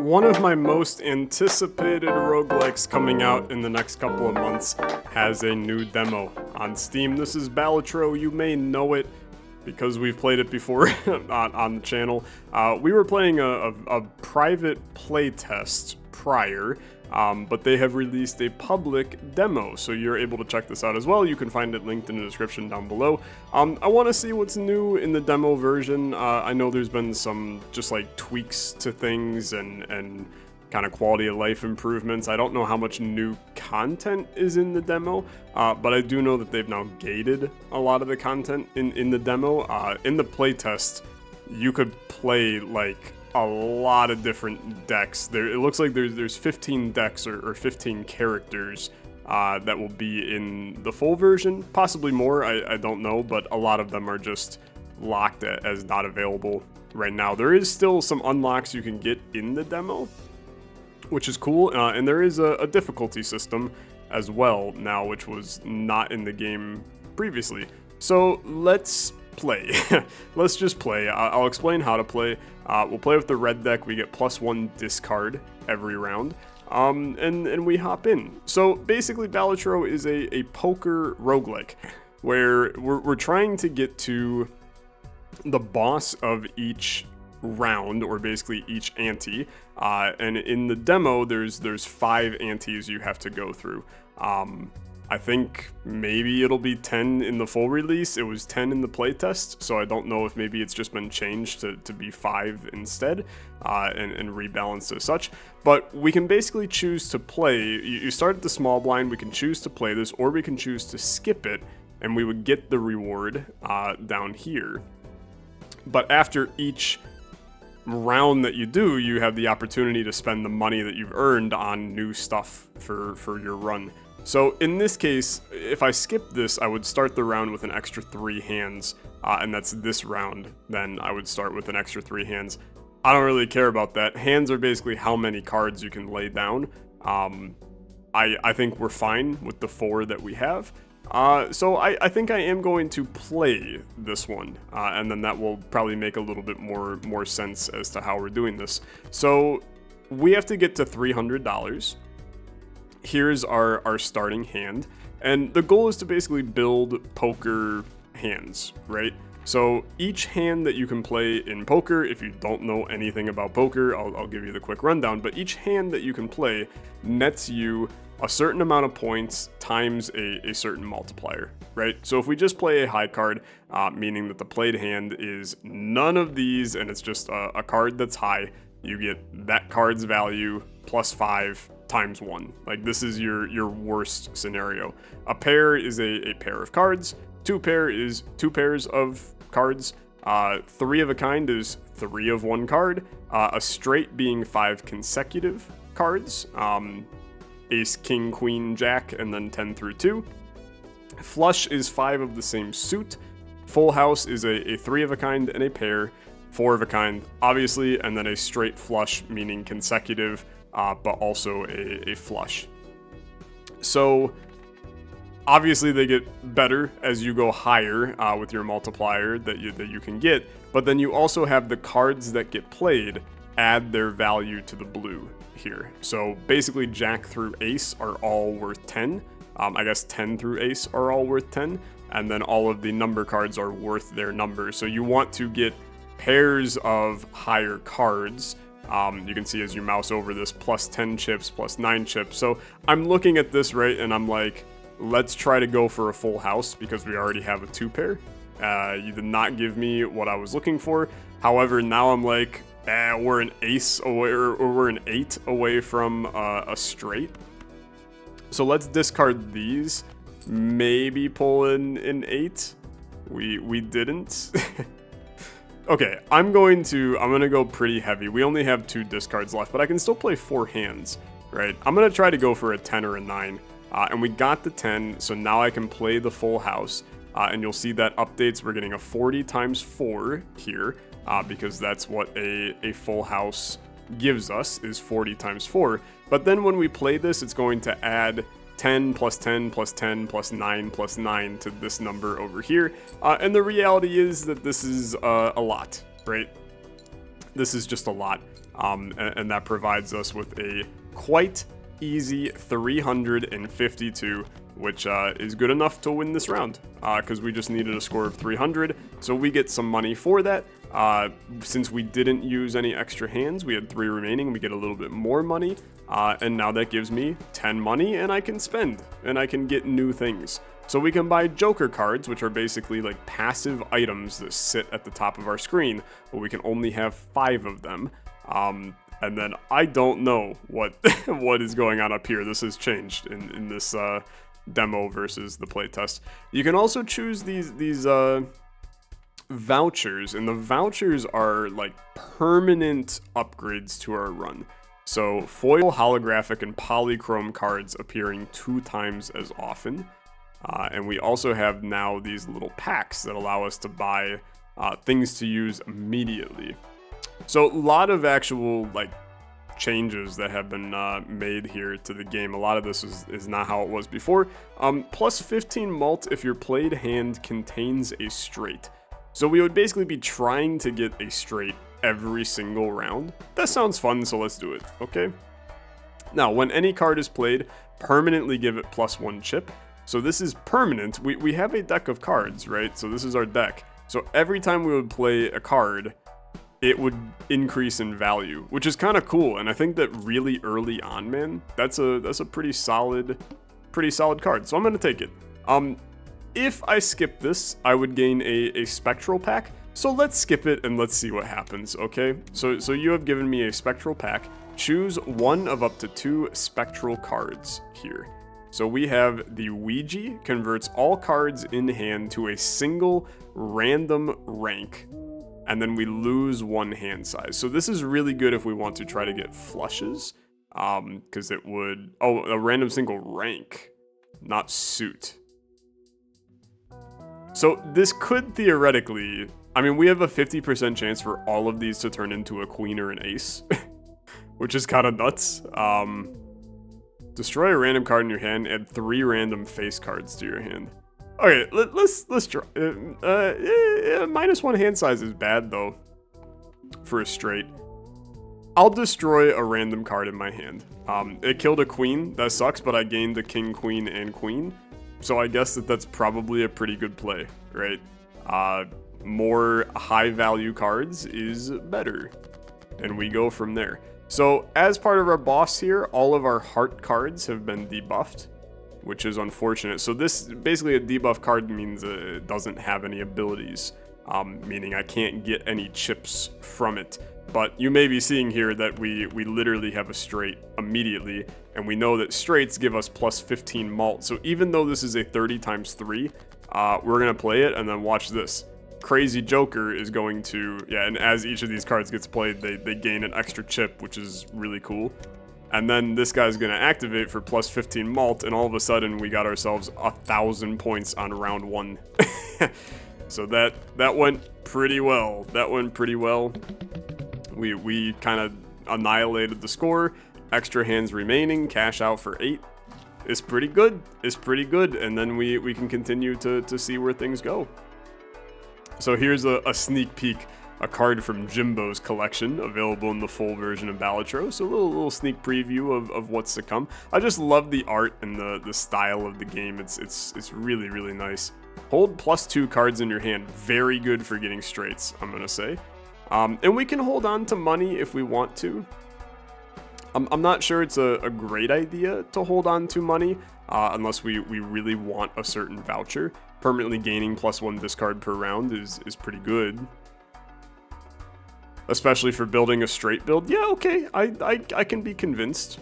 One of my most anticipated roguelikes coming out in the next couple of months has a new demo on Steam. This is Balatro. You may know it because we've played it before on the channel. We were playing a private playtest prior, but they have released a public demo, so you're able to check this out as well. You can find it linked in the description down below. I want to see what's new in the demo version. I know there's been some just like tweaks to things and kind of quality of life improvements. I don't know how much new content is in the demo, but I do know that they've now gated a lot of the content in the demo. In the playtest, you could play like a lot of different decks. It looks like there's 15 decks or 15 characters that will be in the full version, possibly more, I don't know, but a lot of them are just locked as not available right now. There is still some unlocks you can get in the demo, which is cool, and there is a difficulty system as well now, which was not in the game previously. So let's play. Let's just play. I'll explain how to play. We'll play with the red deck. We get +1 discard every round, and we hop in. So basically, Balatro is a poker roguelike, where we're trying to get to the boss of each round, or basically each ante, and in the demo there's 5 antes you have to go through. I think maybe it'll be 10 in the full release. It was 10 in the playtest, so I don't know if maybe it's just been changed to be 5 instead, and rebalanced as such. But we can basically choose to play. You start at the small blind, we can choose to play this, or we can choose to skip it, and we would get the reward down here. But after each round that you do, you have the opportunity to spend the money that you've earned on new stuff for your run. So in this case, if I skip this, I would start the round with an extra 3 hands, and that's this round. Then I would start with an extra 3 hands. I don't really care about that. Hands are basically how many cards you can lay down. I think we're fine with the 4 that we have. So I think I am going to play this one, and then that will probably make a little bit more sense as to how we're doing this. So we have to get to $300. Here's our starting hand, and the goal is to basically build poker hands, right? So each hand that you can play in poker, if you don't know anything about poker, I'll give you the quick rundown, but each hand that you can play nets you a certain amount of points times a certain multiplier, right? So if we just play a high card, meaning that the played hand is none of these and it's just a card that's high, you get that card's value +5 times 1. Like, this is your worst scenario. A pair is a pair of cards. 2 pair is 2 pairs of cards. 3 of a kind is 3 of 1 card. A straight being 5 consecutive cards. Ace, king, queen, jack, and then 10 through 2. Flush is 5 of the same suit. Full house is a 3 of a kind and a pair. 4 of a kind, obviously, and then a straight flush, meaning consecutive, but also a flush. So obviously they get better as you go higher with your multiplier that you can get, but then you also have the cards that get played add their value to the blue here. So basically jack through ace are all worth 10. I guess 10 through ace are all worth 10, and then all of the number cards are worth their number. So you want to get pairs of higher cards. You can see as you mouse over this, +10 chips, +9 chips. So I'm looking at this, right, and I'm like, let's try to go for a full house because we already have a 2 pair. You did not give me what I was looking for. However, now I'm like, we're an ace away, or we're an 8 away from a straight. So let's discard these. Maybe pull in an 8. We didn't. Okay, I'm gonna go pretty heavy. We only have 2 discards left, but I can still play 4 hands, right? I'm gonna try to go for a 10 or a 9, and we got the 10, so now I can play the full house, and you'll see that updates. We're getting a 40 times 4 here, because that's what a full house gives us, is 40 times 4. But then when we play this, it's going to add 10 plus 10 plus 10 plus 9 plus 9 to this number over here. And the reality is that this is a lot, right? This is just a lot, and that provides us with a quite easy 352, which is good enough to win this round, because we just needed a score of 300, so we get some money for that. Since we didn't use any extra hands, we had 3 remaining, we get a little bit more money, and now that gives me 10 money, and I can spend, and I can get new things. So we can buy Joker cards, which are basically like passive items that sit at the top of our screen, but we can only have 5 of them. And then I don't know what what is going on up here. This has changed in this demo versus the playtest. You can also choose these vouchers, and the vouchers are like permanent upgrades to our run. So foil, holographic, and polychrome cards appearing 2 times as often. And we also have now these little packs that allow us to buy things to use immediately. So a lot of actual like changes that have been made here to the game. A lot of this is not how it was before. Plus 15 malt if your played hand contains a straight. So we would basically be trying to get a straight every single round. That sounds fun, so let's do it, okay? Now, when any card is played, permanently give it +1 chip. So this is permanent. We have a deck of cards, right? So this is our deck. So every time we would play a card, it would increase in value, which is kind of cool. And I think that really early on, man, that's a pretty solid card. So I'm gonna take it. If I skip this, I would gain a spectral pack. So let's skip it and let's see what happens, okay? So you have given me a spectral pack. Choose one of up to 2 spectral cards here. So we have the Ouija, converts all cards in hand to a single random rank, and then we lose 1 hand size. So this is really good if we want to try to get flushes, because it would, a random single rank, not suit. So this could theoretically, I mean, we have a 50% chance for all of these to turn into a queen or an ace, which is kind of nuts. Destroy a random card in your hand, add 3 random face cards to your hand. Okay, let's try. -1 hand size is bad though, for a straight. I'll destroy a random card in my hand. It killed a queen, that sucks, but I gained a king, queen, and queen. So I guess that's probably a pretty good play, right? More high value cards is better, and we go from there. So as part of our boss here, all of our heart cards have been debuffed, which is unfortunate. So this, basically a debuff card means it doesn't have any abilities, meaning I can't get any chips from it. But you may be seeing here that we literally have a straight immediately, and we know that straights give us +15 malt. So even though this is a 30 times 3, we're gonna play it, and then watch this. Crazy Joker is going to, yeah, and as each of these cards gets played, they gain an extra chip, which is really cool. And then this guy's gonna activate for +15 malt, and all of a sudden we got ourselves 1,000 points on round 1. So that went pretty well. That went pretty well. We kind of annihilated the score. Extra hands remaining, cash out for 8. It's pretty good. It's pretty good. And then we can continue to see where things go. So here's a sneak peek, a card from Jimbo's collection, available in the full version of Balatro. So a little sneak preview of what's to come. I just love the art and the style of the game. It's really, really nice. Hold +2 cards in your hand. Very good for getting straights, I'm gonna say. And we can hold on to money if we want to. I'm not sure it's a great idea to hold on to money, unless we really want a certain voucher. Permanently gaining +1 discard per round is pretty good. Especially for building a straight build. Yeah, okay, I can be convinced.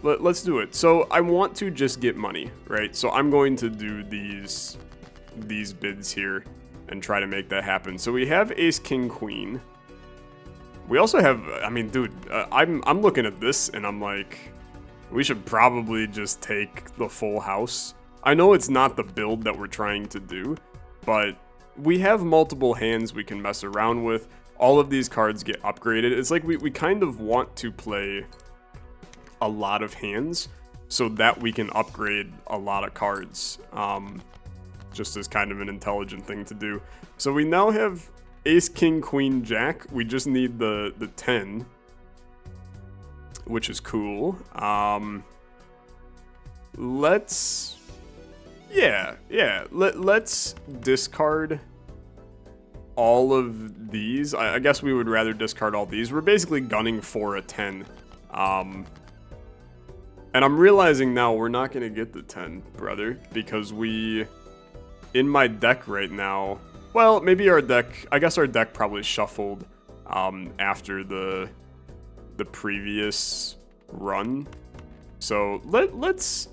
Let's do it. So I want to just get money, right? So I'm going to do these bids here and try to make that happen. So we have ace, king, queen. We also have, I mean, dude, I'm looking at this and I'm like, we should probably just take the full house. I know it's not the build that we're trying to do, but we have multiple hands we can mess around with. All of these cards get upgraded. It's like we kind of want to play a lot of hands so that we can upgrade a lot of cards, just as kind of an intelligent thing to do. So we now have Ace, king, queen, jack. We just need the 10, which is cool. Let's discard all of these. I guess we would rather discard all these. We're basically gunning for a 10. And I'm realizing now we're not going to get the 10, brother, because in my deck right now, well, maybe our deck, I guess our deck probably shuffled after the previous run. So let's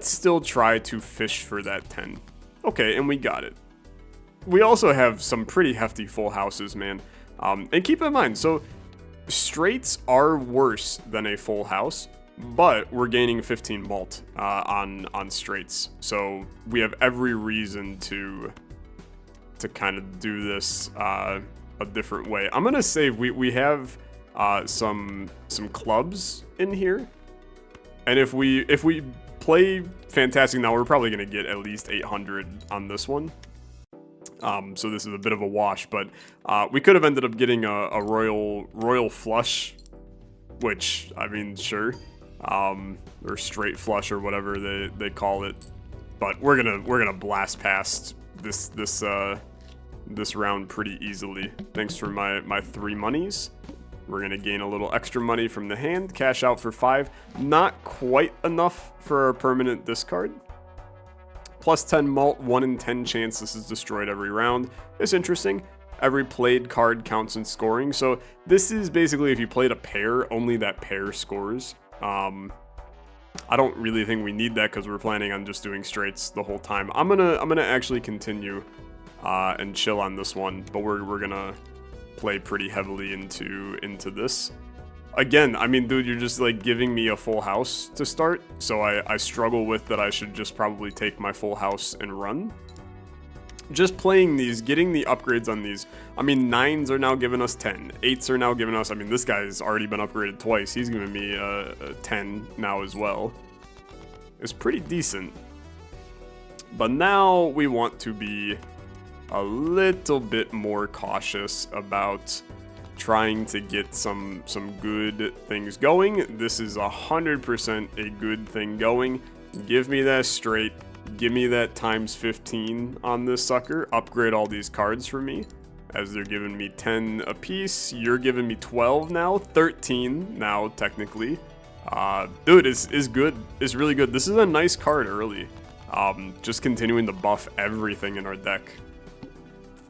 still try to fish for that 10. Okay, and we got it. We also have some pretty hefty full houses, man. And keep in mind, so straights are worse than a full house, but we're gaining 15 malt on straights. So we have every reason to kind of do this a different way. I'm gonna save. We have some clubs in here, and if we play fantastic now, we're probably gonna get at least 800 on this one. So this is a bit of a wash, but we could have ended up getting a royal flush, which, I mean, sure, or straight flush or whatever they call it. But we're gonna blast past this round pretty easily. Thanks for my 3 monies. We're gonna gain a little extra money from the hand, cash out for 5. Not quite enough for a permanent discard. Plus 10 malt, 1 in 10 chance this is destroyed every round. It's interesting. Every played card counts in scoring. So this is basically if you played a pair, only that pair scores. I don't really think we need that because we're planning on just doing straights the whole time. I'm gonna actually continue and chill on this one, but we're gonna play pretty heavily into this. Again, I mean, dude, you're just like giving me a full house to start, so I struggle with that. I should just probably take my full house and run. Just playing these, getting the upgrades on these. I mean, 9s are now giving us 10. 8s are now giving us, I mean, this guy's already been upgraded twice. He's giving me a 10 now as well. It's pretty decent. But now we want to be a little bit more cautious about trying to get some good things going. This is 100% a good thing going. Give me that straight. Give me that times 15 on this sucker. Upgrade all these cards for me, as they're giving me 10 apiece. You're giving me 12 now, 13 now technically. Dude, is good. It's really good. This is a nice card early. Just continuing to buff everything in our deck.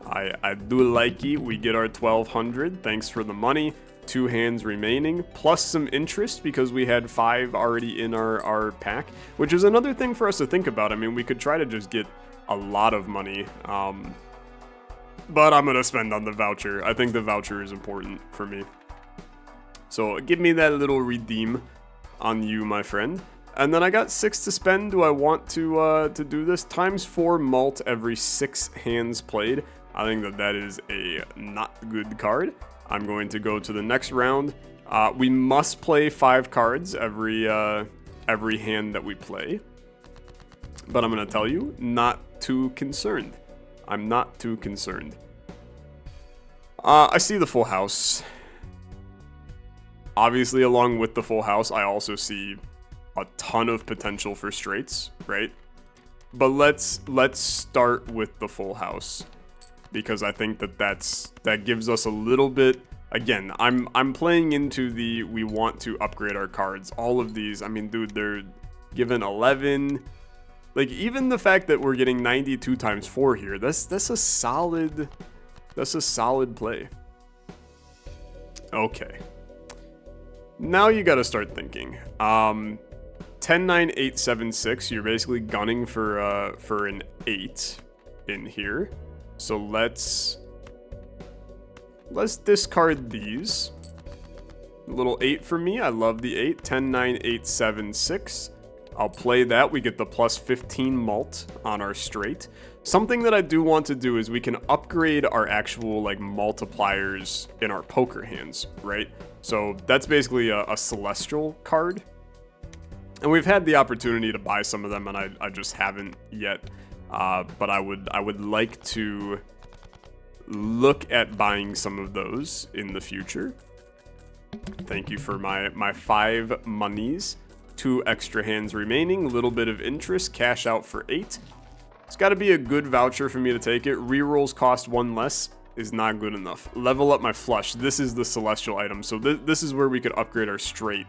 I do like it. We get our 1200. Thanks for the money. 2 hands remaining, plus some interest because we had 5 already in our pack, which is another thing for us to think about. I mean, we could try to just get a lot of money, but I'm gonna spend on the voucher. I think the voucher is important for me. So give me that little redeem on you, my friend. And then I got 6 to spend. Do I want to do this? Times 4 malt every 6 hands played. I think that is a not good card. I'm going to go to the next round. We must play 5 cards every hand that we play. But I'm going to tell you, not too concerned. I'm not too concerned. I see the full house. Obviously, along with the full house, I also see a ton of potential for straights, right? But let's start with the full house, because I think that gives us a little bit. Again, I'm playing into the we want to upgrade our cards. All of these, I mean, dude, they're given 11. Like, even the fact that we're getting 92 times 4 here, that's a solid play. Okay. Now you got to start thinking. 10, 9, 8, 7, 6. You're basically gunning for an 8 in here. So let's discard these. A little 8 for me. I love the 8. 10, 9, 8, 7, 6. I'll play that. We get the plus 15 malt on our straight. Something that I do want to do is we can upgrade our actual like multipliers in our poker hands, right? So that's basically a celestial card. And we've had the opportunity to buy some of them, and I just haven't yet. But I would like to look at buying some of those in the future. Thank you for my 5 monies. 2 extra hands remaining, a little bit of interest, cash out for 8. It's got to be a good voucher for me to take it. Rerolls cost 1 less is not good enough. Level up my flush. This is the celestial item, so this is where we could upgrade our straight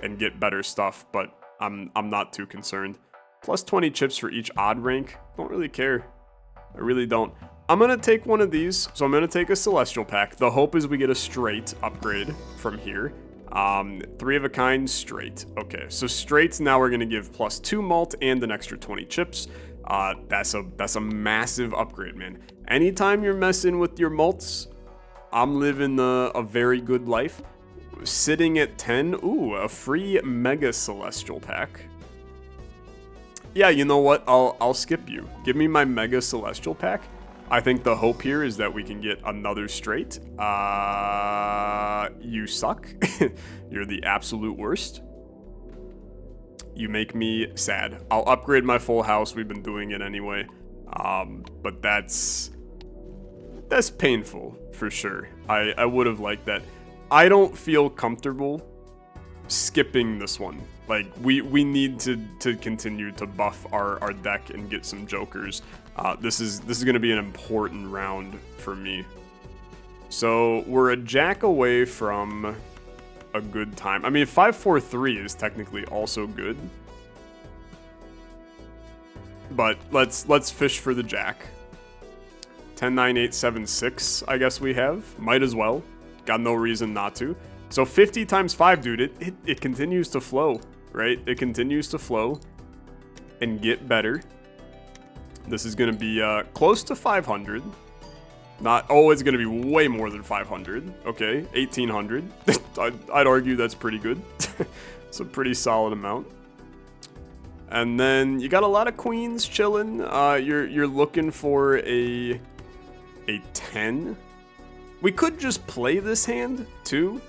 and get better stuff, but I'm not too concerned. Plus 20 chips for each odd rank. Don't really care. I really don't. I'm going to take one of these, so I'm going to take a celestial pack. The hope is we get a straight upgrade from here. 3 of a kind, straight. Okay, so straights now we're going to give plus 2 malt and an extra 20 chips. That's a massive upgrade, man. Anytime you're messing with your malts, I'm living a very good life. Sitting at 10, ooh, a free mega celestial pack. Yeah, you know what? I'll skip you. Give me my mega celestial pack. I think the hope here is that we can get another straight. You suck. You're the absolute worst. You make me sad. I'll upgrade my full house. We've been doing it anyway. But that's painful for sure. I would have liked that. I don't feel comfortable skipping this one. Like, we need to continue to buff our deck and get some jokers. This is going to be an important round for me. So we're a jack away from a good time. I mean, 5-4-3 is technically also good. But let's fish for the jack. 10-9-8-7-6, I guess we have. Might as well. Got no reason not to. So 50 times 5, dude, it continues to flow, right? It continues to flow and get better. This is going to be close to 500. Not, oh, it's going to be way more than 500. Okay, 1800. I'd argue that's pretty good. It's a pretty solid amount. And then you got a lot of queens chilling. You're looking for a 10. We could just play this hand too,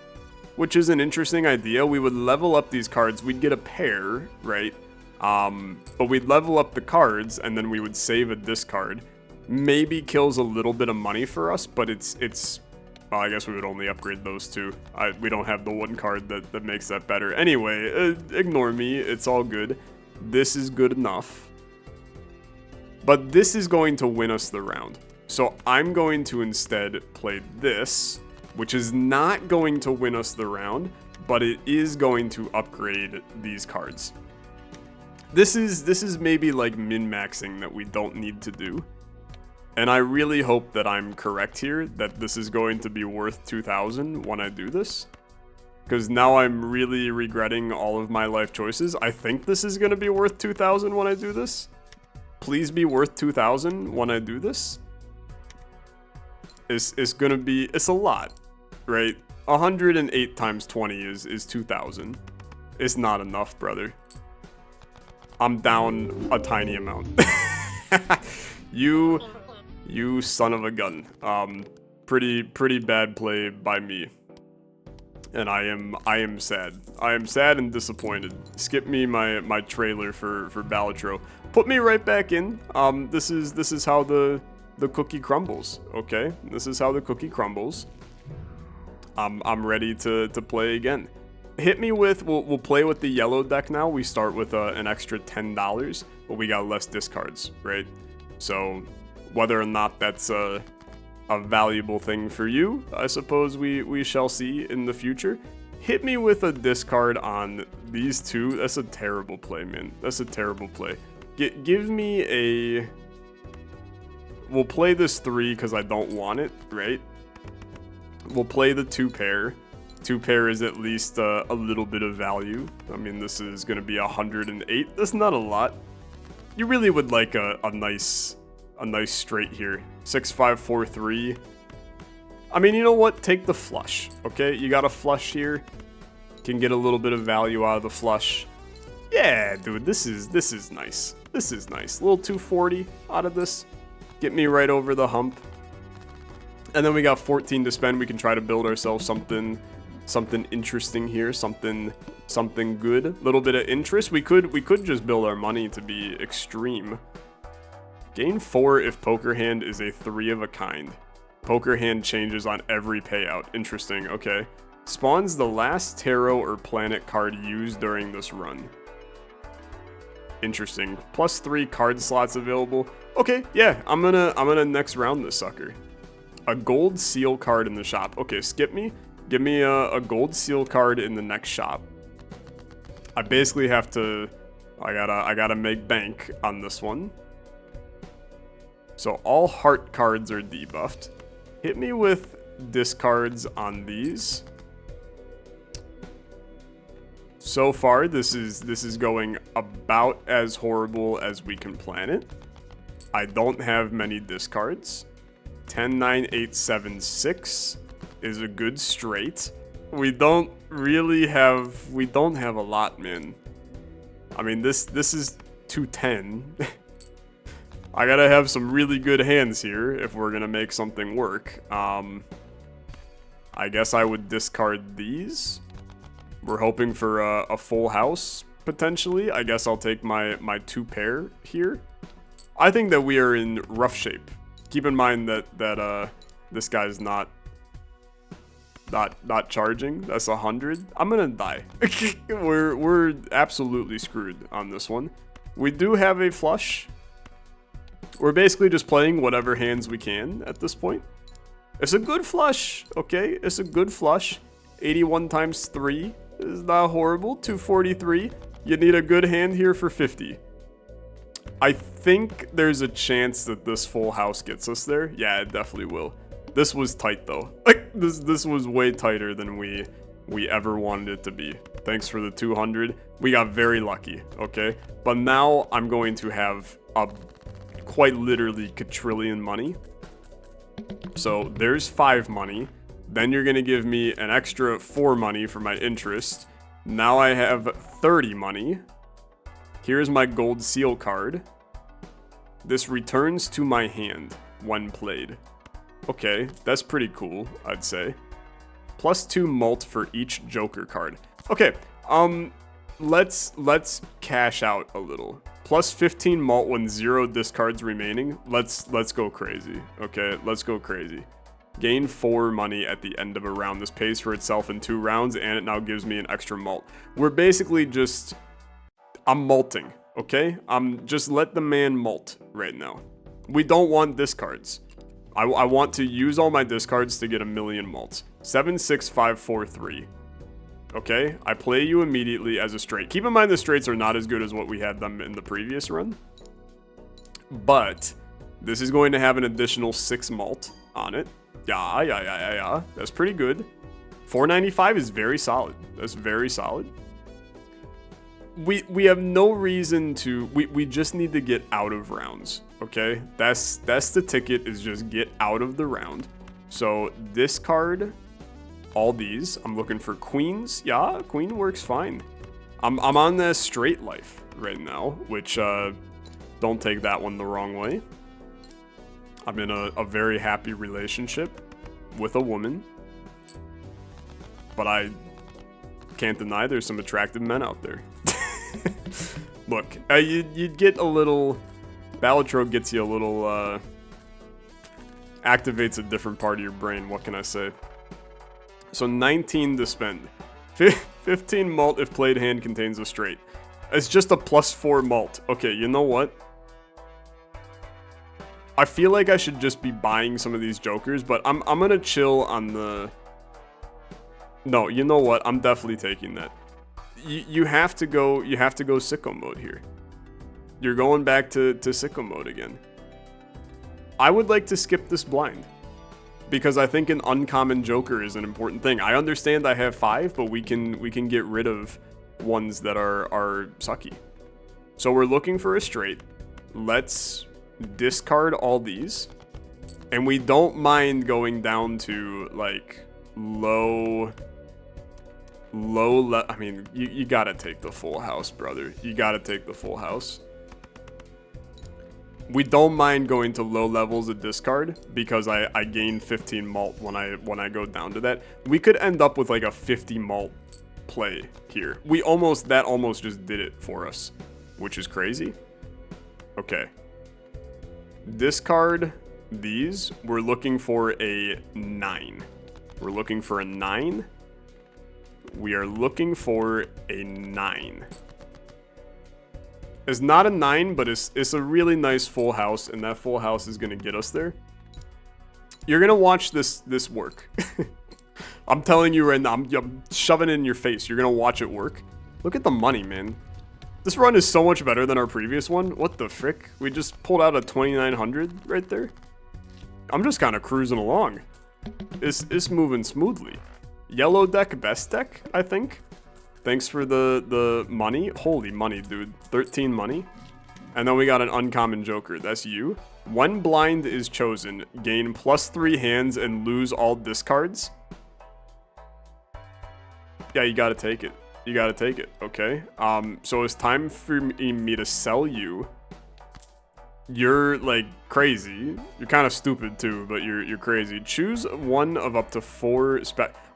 which is an interesting idea. We would level up these cards. We'd get a pair, right? But we'd level up the cards, and then we would save a discard. Maybe kills a little bit of money for us, but it's well, I guess we would only upgrade those two. We don't have the one card that makes that better. Anyway, ignore me. It's all good. This is good enough. But this is going to win us the round. So I'm going to instead play this, which is not going to win us the round, but it is going to upgrade these cards. This is maybe like min-maxing that we don't need to do. And I really hope that I'm correct here, that this is going to be worth 2,000 when I do this. Because now I'm really regretting all of my life choices. I think this is going to be worth 2,000 when I do this. Please be worth 2,000 when I do this. It's going to be, it's a lot, right? 108 times 20 is 2,000. It's not enough, brother. I'm down a tiny amount. You son of a gun. Pretty bad play by me. And I am sad. I am sad and disappointed. Skip me my trailer for Balatro. Put me right back in. This is how the cookie crumbles. Okay, this is how the cookie crumbles. I'm ready to play again. Hit me with, we'll play with the yellow deck now. We start with an extra $10, but we got less discards, right? So whether or not that's a valuable thing for you, I suppose we shall see in the future. Hit me with a discard on these two. That's a terrible play, man. That's a terrible play. Give me a... We'll play this 3 because I don't want it, right? We'll play the 2 pair. 2 pair is at least a little bit of value. I mean, this is going to be 108. That's not a lot. You really would like a nice straight here. 6-5-4-3. I mean, you know what? Take the flush, okay? You got a flush here. Can get a little bit of value out of the flush. Yeah, dude, this is nice. This is nice. Little 240 out of this. Get me right over the hump. And then we got 14 to spend. We can try to build ourselves something interesting here, something good. Little bit of interest. We could just build our money to be extreme. Gain 4 if poker hand is a 3 of a kind. Poker hand changes on every payout. Interesting, okay. Spawns the last tarot or planet card used during this run. Interesting. +3 card slots available. Okay, yeah, I'm gonna next round this sucker. A gold seal card in the shop. Okay, skip me. Give me a gold seal card in the next shop. I basically have to, I gotta make bank on this one. So all heart cards are debuffed. Hit me with discards on these. So far, this is going about as horrible as we can plan it. I don't have many discards. 10, 9, 8, 7, 6 is a good straight. We don't have a lot, man. I mean, this is 210. I gotta have some really good hands here if we're gonna make something work. I guess I would discard these. We're hoping for a full house, potentially. I guess I'll take my 2 pair here. I think that we are in rough shape. Keep in mind that this guy's not charging. That's 100. I'm gonna die. We're absolutely screwed on this one. We do have a flush. We're basically just playing whatever hands we can at this point. It's a good flush, okay? It's a good flush. 81 times 3 is not horrible. 243. You need a good hand here for 50. I think there's a chance that this full house gets us there. Yeah, it definitely will. This was tight though. Like this was way tighter than we ever wanted it to be. Thanks for the 200. We got very lucky, okay? But now I'm going to have a quite literally quadrillion money. So there's 5 money. Then you're gonna give me an extra 4 money for my interest. Now I have 30 money. Here's my gold seal card. This returns to my hand when played. Okay, that's pretty cool, I'd say. +2 mult for each joker card. Okay, let's cash out a little. +15 mult when 0 discards remaining. Let's go crazy. Okay, let's go crazy. Gain 4 money at the end of a round. This pays for itself in 2 rounds, and it now gives me an extra mult. We're basically just... I'm multing, okay? Just let the man mult right now. We don't want discards. I want to use all my discards to get 1,000,000 mults. 7, 6, 5, 4, 3. Okay? I play you immediately as a straight. Keep in mind the straights are not as good as what we had them in the previous run. But this is going to have an additional 6 mult on it. Yeah. That's pretty good. 495 is very solid. That's very solid. We have no reason to... We just need to get out of rounds, okay? That's the ticket, is just get out of the round. So discard all these. I'm looking for queens. Yeah, queen works fine. I'm on the straight life right now, which don't take that one the wrong way. I'm in a very happy relationship with a woman. But I can't deny there's some attractive men out there. Look, you'd get a little... Balatro gets you a little, activates a different part of your brain, what can I say? So 19 to spend. 15 mult if played hand contains a straight. It's just a +4 mult. Okay, you know what? I feel like I should just be buying some of these jokers, but I'm gonna chill on the... No, you know what? I'm definitely taking that. You have to go sicko mode here. You're going back to sicko mode again. I would like to skip this blind, because I think an uncommon joker is an important thing. I understand I have 5, but we can get rid of ones that are sucky. So we're looking for a straight. Let's discard all these, and we don't mind going down to like low. I mean, you gotta take the full house, brother. You gotta take the full house. We don't mind going to low levels of discard because I gain 15 mult when I go down to that. We could end up with like a 50 mult play here. That almost just did it for us, which is crazy. Okay. Discard these, we're looking for a 9. We're looking for a 9. We are looking for a 9. It's not a 9, but it's a really nice full house, and that full house is going to get us there. You're going to watch this work. I'm telling you right now, I'm shoving it in your face. You're going to watch it work. Look at the money, man. This run is so much better than our previous one. What the frick? We just pulled out a 2,900 right there. I'm just kind of cruising along. It's moving smoothly. Yellow deck, best deck, I think. Thanks for the money. Holy money, dude. 13 money. And then we got an uncommon joker. That's you. When blind is chosen, gain +3 hands and lose all discards. Yeah, you gotta take it. You gotta take it, okay? So it's time for me to sell you. You're, like, crazy. You're kind of stupid, too, but you're crazy. Choose one of up to 4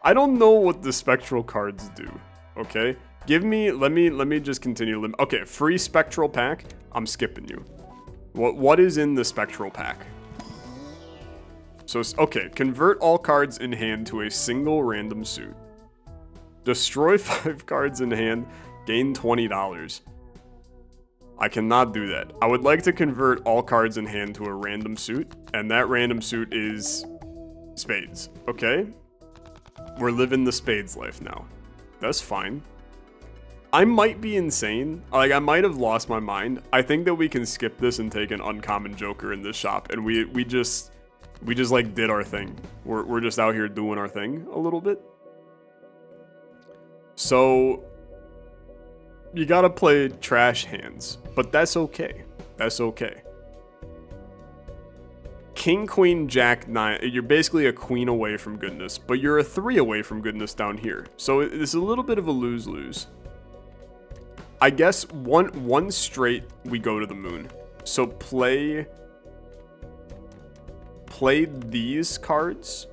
I don't know what the spectral cards do, okay? Let me just continue. Okay, free spectral pack. I'm skipping you. What is in the spectral pack? So, okay, convert all cards in hand to a single random suit. Destroy 5 cards in hand, gain $20. I cannot do that. I would like to convert all cards in hand to a random suit, and that random suit is spades, okay? We're living the spades life now. That's fine. I might be insane. Like, I might have lost my mind. I think that we can skip this and take an uncommon joker in this shop, and we just like did our thing. We're just out here doing our thing a little bit. So you gotta play trash hands, but that's okay. That's okay. King, queen, jack, 9. You're basically a queen away from goodness, but you're a 3 away from goodness down here. So it's a little bit of a lose-lose. I guess one straight, we go to the moon. So play these cards.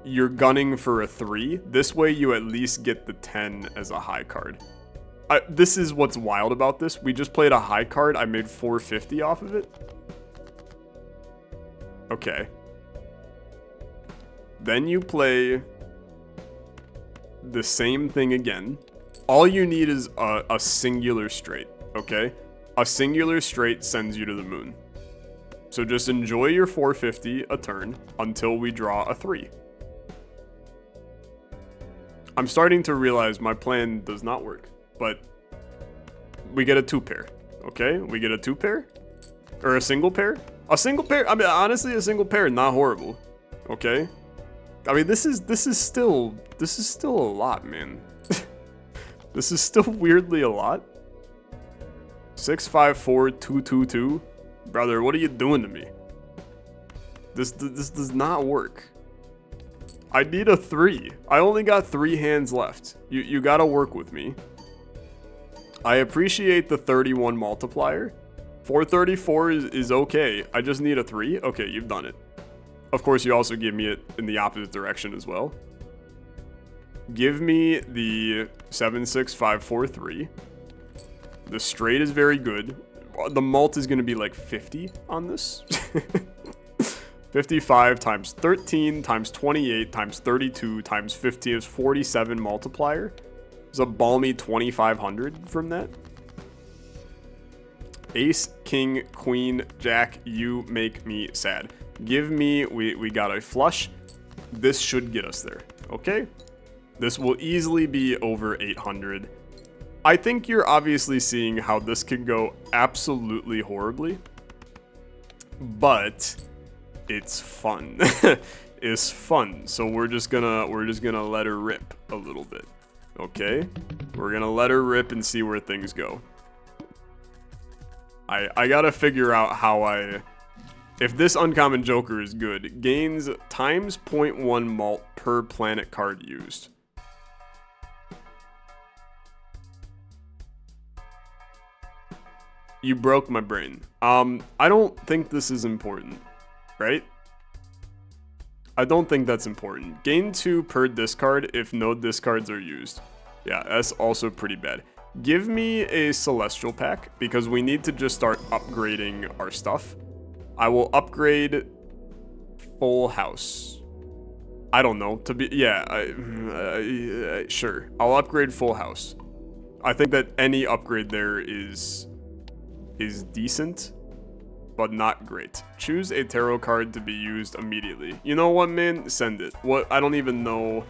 You're gunning for a 3. This way you at least get the 10 as a high card. This is what's wild about this. We just played a high card. I made 450 off of it. Okay. Then you play the same thing again. All you need is a singular straight, okay? A singular straight sends you to the moon. So just enjoy your 450 a turn until we draw a 3. I'm starting to realize my plan does not work, but we get a 2 pair, okay? We get a 2 pair? Or a single pair? A single pair, I mean, honestly, a single pair, not horrible, okay? I mean, this is still a lot, man. This is still weirdly a lot. 6, 5, 4, 2, 2, 2. Brother, what are you doing to me? This does not work. I need a 3. I only got 3 hands left. You gotta work with me. I appreciate the 31 multiplier. 434 is okay. I just need a 3. Okay, you've done it. Of course, you also give me it in the opposite direction as well. Give me the 7, 6, 5, 4, 3. The straight is very good. The mult is going to be like 50 on this. 55 times 13 times 28 times 32 times 50 is 47 multiplier. There's a balmy 2,500 from that. Ace, king, queen, jack, you make me sad. Give me, we got a flush. This should get us there, okay? This will easily be over 800. I think you're obviously seeing how this could go absolutely horribly, but it's fun. It's fun. So we're just gonna let her rip a little bit, okay? We're gonna let her rip and see where things go. I gotta figure out how if this uncommon joker is good, gains times 0.1 mult per planet card used. You broke my brain. I don't think this is important, right? I don't think that's important. Gain 2 per discard if no discards are used. Yeah, that's also pretty bad. Give me a celestial pack because we need to just start upgrading our stuff. I will upgrade full house. I don't know. Sure. I'll upgrade full house. I think that any upgrade there is decent, but not great. Choose a tarot card to be used immediately. You know what, man? Send it. What? I don't even know.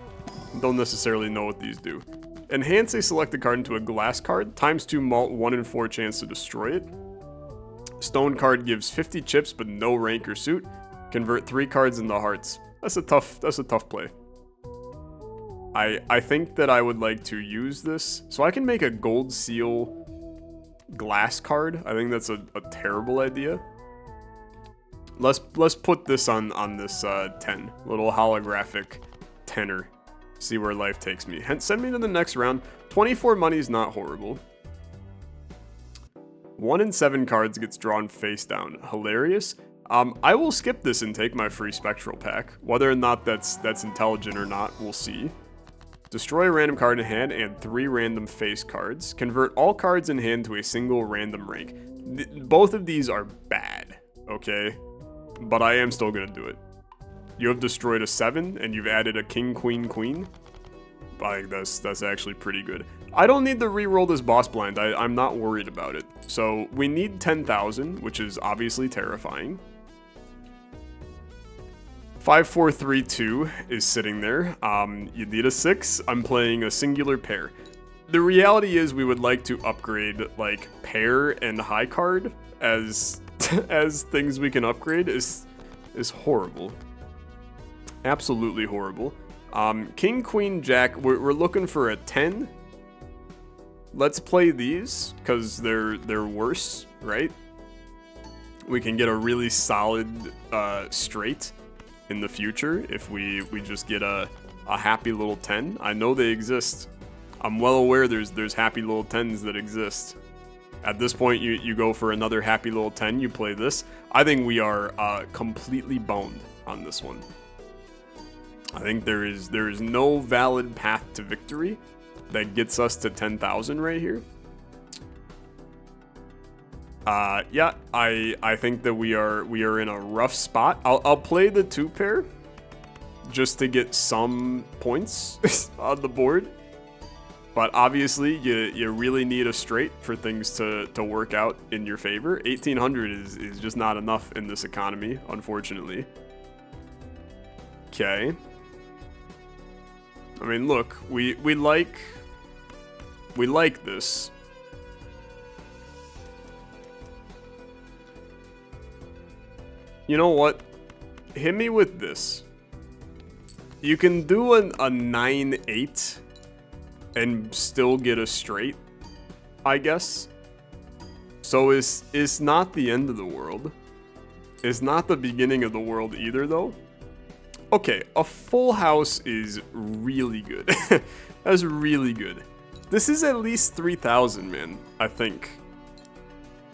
Don't necessarily know what these do. Enhance a selected card into a glass card. ×2 malt, 1 in 4 chance to destroy it. Stone card gives 50 chips but no rank or suit. Convert 3 cards into hearts. That's a tough play. I think that I would like to use this so I can make a gold seal glass card. I think that's a terrible idea. Let's put this on this 10. Little holographic tenor. See where life takes me. Send me to the next round. 24 money is not horrible. 1 in 7 cards gets drawn face down. Hilarious. I will skip this and take my free spectral pack. Whether or not that's intelligent or not, we'll see. Destroy a random card in hand and 3 random face cards. Convert all cards in hand to a single random rank. Both of these are bad, okay? But I am still gonna do it. You have destroyed a 7 and you've added a king, queen, queen. I think that's actually pretty good. I don't need to re-roll this boss blind. I'm not worried about it. So we need 10,000, which is obviously terrifying. 5432 is sitting there. You need a 6. I'm playing a singular pair. The reality is we would like to upgrade like pair and high card as as things we can upgrade is horrible. Absolutely horrible. King, queen, jack. We're looking for a 10. Let's play these because they're worse, right? We can get a really solid straight in the future if we just get a happy little 10. I know they exist. I'm well aware there's happy little 10s that exist. At this point, you go for another happy little 10. You play this. I think we are completely boned on this one. I think there is no valid path to victory that gets us to 10,000 right here. Yeah, I think that we are in a rough spot. I'll play the 2 pair just to get some points on the board. But obviously, you really need a straight for things to work out in your favor. 1,800 is just not enough in this economy, unfortunately. Okay. I mean, look, we like this. You know what? Hit me with this. You can do a 9-8 and still get a straight, I guess. So it's not the end of the world. It's not the beginning of the world either, though. Okay, a full house is really good. That's really good. This is at least 3,000, man, I think.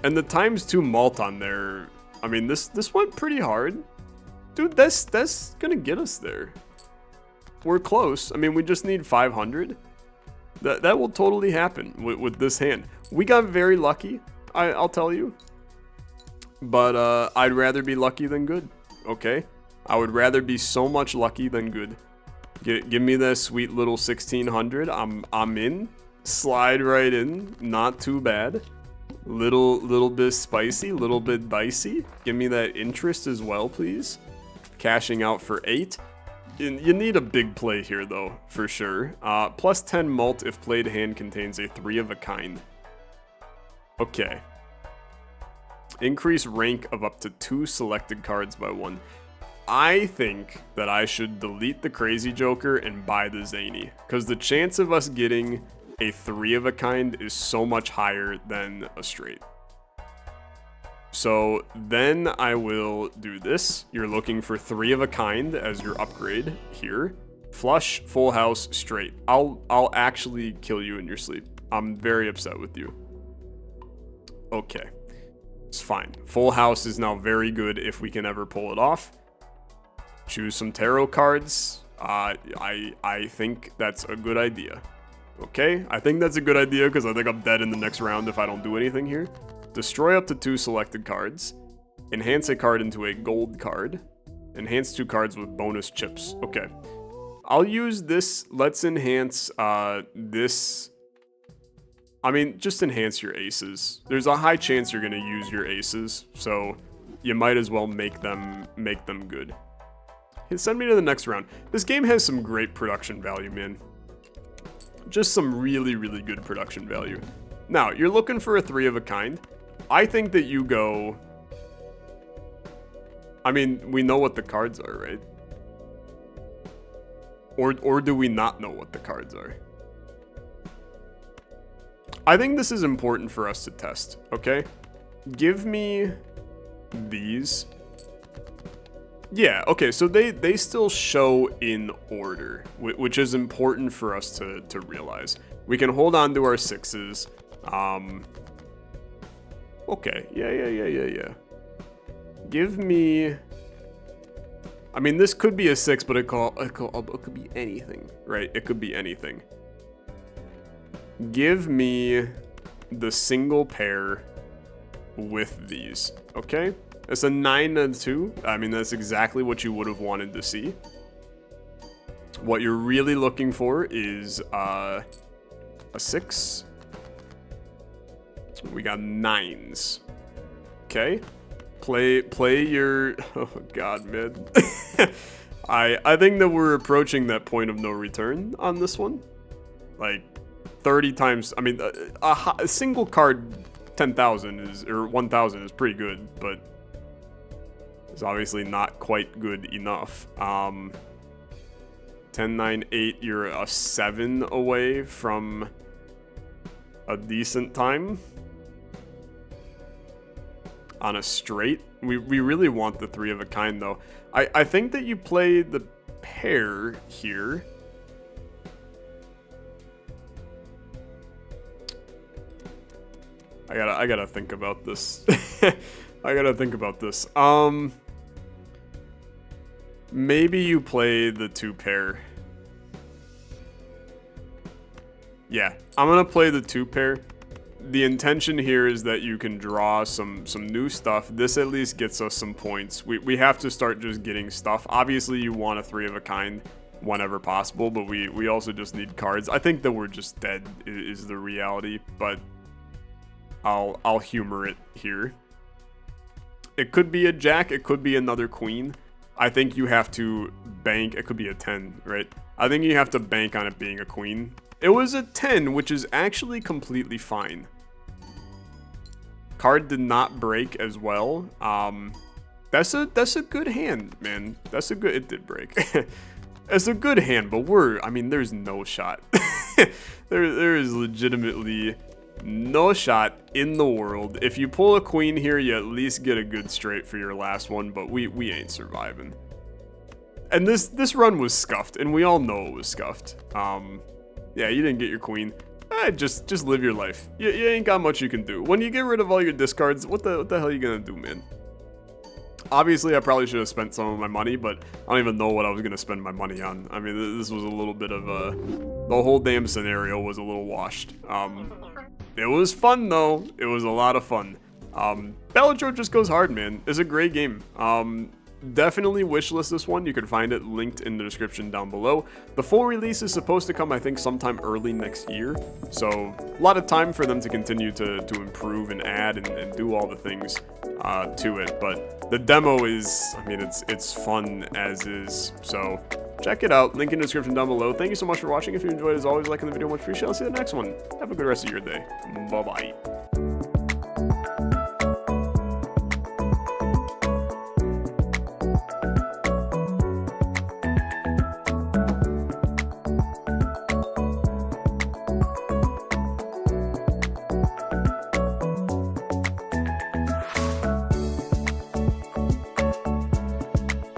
And the ×2 malt on there, I mean, this went pretty hard. Dude, that's gonna get us there. We're close. I mean, we just need 500. That will totally happen with this hand. We got very lucky, I'll tell you. But I'd rather be lucky than good, okay? I would rather be so much lucky than good. Give me that sweet little 1,600. I'm in. Slide right in. Not too bad. Little bit spicy, little bit dicey. Give me that interest as well, please. Cashing out for 8. You need a big play here, though, for sure. Plus 10 malt if played hand contains a 3 of a kind. Okay. Increase rank of up to 2 selected cards by 1. I think that I should delete the Crazy Joker and buy the Zany, because the chance of us getting a 3 of a kind is so much higher than a straight. So then I will do this. You're looking for 3 of a kind as your upgrade here. Flush, full house, straight. I'll actually kill you in your sleep. I'm very upset with you. Okay. It's fine. Full house is now very good if we can ever pull it off. Choose some tarot cards. I think that's a good idea. Okay, I think that's a good idea because I think I'm dead in the next round if I don't do anything here. Destroy up to 2 selected cards. Enhance a card into a gold card. Enhance 2 cards with bonus chips. Okay. I'll use this. Let's enhance this. I mean, just enhance your aces. There's a high chance you're going to use your aces, so you might as well make them good. Send me to the next round. This game has some great production value, man. Just some really, really good production value. Now, you're looking for a 3 of a kind. I think that you go... I mean, we know what the cards are, right? Or do we not know what the cards are? I think this is important for us to test, okay? Give me these. Yeah, okay, so they still show in order, which is important for us to realize. We can hold on to our 6s. Okay, yeah. Give me... I mean, this could be a 6, but it could be anything, right? It could be anything. Give me the single pair with these, okay? It's a 9 and 2. I mean, that's exactly what you would have wanted to see. What you're really looking for is a 6. We got 9s. Okay. Play your... Oh, God, man. I think that we're approaching that point of no return on this one. Like, 30 times... I mean, a single card 10,000 is... Or 1,000 is pretty good, but... It's obviously not quite good enough. 10, 9, 8, you're a 7 away from a decent time. On a straight. We really want the 3 of a kind, though. I think that you play the pair here. I gotta think about this. I gotta think about this. Maybe you play the 2 pair. Yeah, I'm gonna play the 2 pair. The intention here is that you can draw some new stuff. This at least gets us some points. We have to start just getting stuff. Obviously, you want a 3 of a kind whenever possible, but we also just need cards. I think that we're just dead is the reality, but I'll humor it here. It could be a jack. It could be another queen. I think you have to bank. It could be a 10, right? I think you have to bank on it being a queen. It was a 10, which is actually completely fine. Card did not break as well. That's a good hand, man. That's a good... It did break. It's a good hand, but I mean, there's no shot. there is legitimately no shot in the world. If you pull a queen here, you at least get a good straight for your last one, but we ain't surviving. And this run was scuffed, and we all know it was scuffed. Yeah, you didn't get your queen. Just live your life. You ain't got much you can do. When you get rid of all your discards, what the hell are you gonna do, man? Obviously, I probably should have spent some of my money, but I don't even know what I was gonna spend my money on. I mean, this was a little bit of a... The whole damn scenario was a little washed. It was fun, though. It was a lot of fun. Balatro just goes hard, man. It's a great game. Definitely wishlist this one. You can find it linked in the description down below. The full release is supposed to come, I think, sometime early next year. So a lot of time for them to continue to improve and add and do all the things to it. But the demo is, I mean, it's fun as is. So check it out. Link in the description down below. Thank you so much for watching. If you enjoyed, as always, liking the video, much appreciated. I'll see you in the next one. Have a good rest of your day. Bye-bye.